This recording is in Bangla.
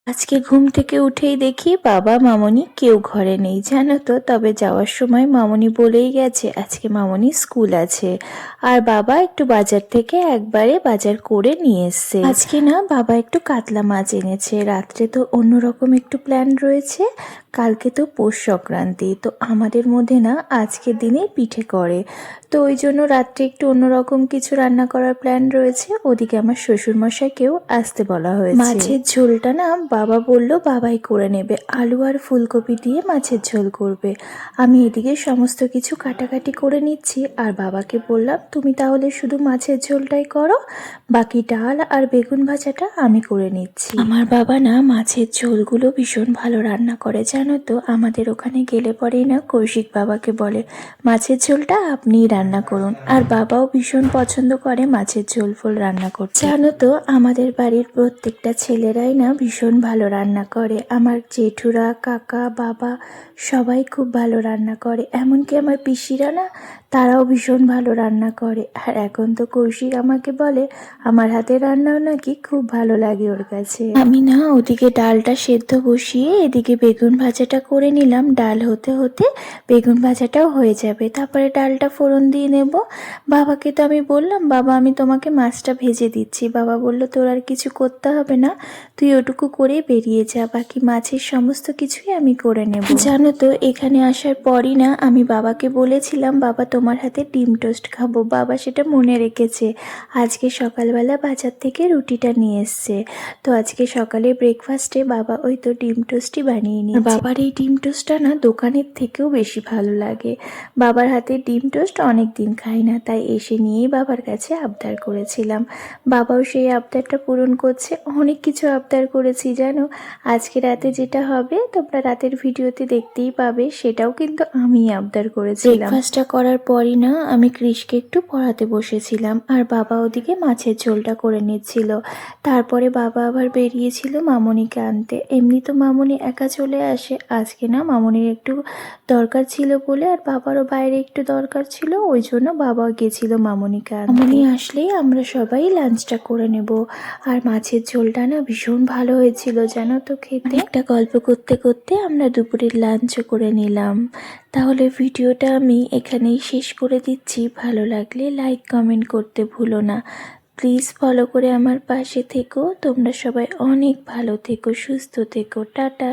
আজকে ঘুম থেকে উঠেই দেখি বাবা মামনি কেউ ঘরে নেই, জানো তো। তবে যাওয়ার সময় মামনি বলেই গেছে আজকে মামনি স্কুল আছে। আর বাবা একটু বাজার থেকে একবারে বাজার করে নিয়ে এসছে। আজকে না বাবা একটু কাতলা মাছ এনেছে। রাত্রে তো অন্যরকম একটু প্ল্যান রয়েছে, কালকে তো পৌষ সংক্রান্তি, তো আমাদের মধ্যে না আজকের দিনে পিঠে করে। তো ওই জন্য রাত্রে একটু অন্যরকম কিছু রান্না করার প্ল্যান রয়েছে। ওদিকে আমার শ্বশুরমশাইকেও আসতে বলা হয়েছে। মাছের ঝোলটা না বাবা বলল বাবাই করে নেবে, আলু আর ফুলকপি দিয়ে মাছের ঝোল করবে। আমি এদিকে সমস্ত কিছু কাটাকাটি করে নিচ্ছি, আর বাবাকে বললাম তুমি তাহলে শুধু মাছের ঝোলটাই করো, বাকি ডাল আর বেগুন ভাজাটা আমি করে নিচ্ছি। আমার বাবা না মাছের ঝোলগুলো ভীষণ ভালো রান্না করে, জানো তো। আমাদের ওখানে গেলে পরেই না কৌশিক বাবাকে বলে মাছের ঝোলটা আপনিই রান্না করুন। আর বাবাও ভীষণ পছন্দ করে মাছের ঝোল ফোল রান্না করতে। জানো তো আমাদের বাড়ির প্রত্যেকটা ছেলেরাই না ভীষণ ভালো রান্না করে। আমার জেঠুরা, কাকা, বাবা সবাই খুব ভালো রান্না করে। এমনকি আমার পিসিরা না, তারাও ভীষণ ভালো রান্না করে। আর এখন তো কৌশিক আমাকে বলে আমার হাতের রান্নাও নাকি খুব ভালো লাগে ওর কাছে। আমি না ওদিকে ডালটা সেদ্ধ বসিয়ে এদিকে বেগুন ভাজাটা করে নিলাম। ডাল হতে হতে বেগুন ভাজাটাও হয়ে যাবে, তারপরে ডালটা ফোড়ন দিয়ে নেব। বাবাকে তো আমি বললাম বাবা আমি তোমাকে মাছটা ভেজে দিচ্ছি। বাবা বলল তোর আর কিছু করতে হবে না, তুই ওটুকু করে বেরিয়ে যা, বাকি মাছের সমস্ত কিছুই আমি করে নেব। জানো তো এখানে আসার পরই না আমি বাবাকে বলেছিলাম বাবা তোমার হাতে ডিম টোস্ট খাবো। বাবা সেটা মনে রেখেছে। আজকে সকালবেলা বাজার থেকে রুটিটা নিয়ে এসছে, তো আজকে সকালে ব্রেকফাস্টে বাবা ওই তো ডিম টোস্টই বানিয়ে নিয়েছে। বাবার এই ডিম টোস্টটা না দোকানের থেকেও বেশি ভালো লাগে। বাবার হাতে ডিম টোস্ট অনেক দিন খাই না, তাই এসে নিয়েই বাবার কাছে আবদার করেছিলাম। বাবাও সেই আবদারটা পূরণ করছে। অনেক কিছু আবদার করেছি জানো। আজকে রাতে যেটা হবে তোমরা রাতের ভিডিওতে দেখতেই পাবে, সেটাও কিন্তু আমি আবদার করেছিলাম। ব্রেকফাস্টটা করার পরই না আমি কৃষকে একটু পড়াতে বসেছিলাম, আর বাবা ওদিকে মাছের ঝোলটা করে নিচ্ছিল। তারপরে বাবা আবার বেরিয়েছিল মামনিকে আনতে। এমনি তো মামনি একা চলে আসে, আজকে না মামনির একটু দরকার ছিল বলে আর বাবারও বাইরে একটু দরকার ছিল, ওই জন্য বাবাও গেছিল মামনিকে আনতে। মামনি আসলেই আমরা সবাই লাঞ্চটা করে নেব। আর মাছের ঝোলটা না ভীষণ ভালো হয়েছিল জানো তো খেতে। একটা গল্প করতে করতে আমরা দুপুরের লাঞ্চও করে নিলাম। তাহলে ভিডিওটা আমি এখানেই শেষ করে দিচ্ছি। ভালো লাগলে লাইক কমেন্ট করতে ভুলো না। প্লিজ ফলো করে আমার পাশে থেকো। তোমরা সবাই অনেক ভালো থেকো, সুস্থ থেকো। টাটা।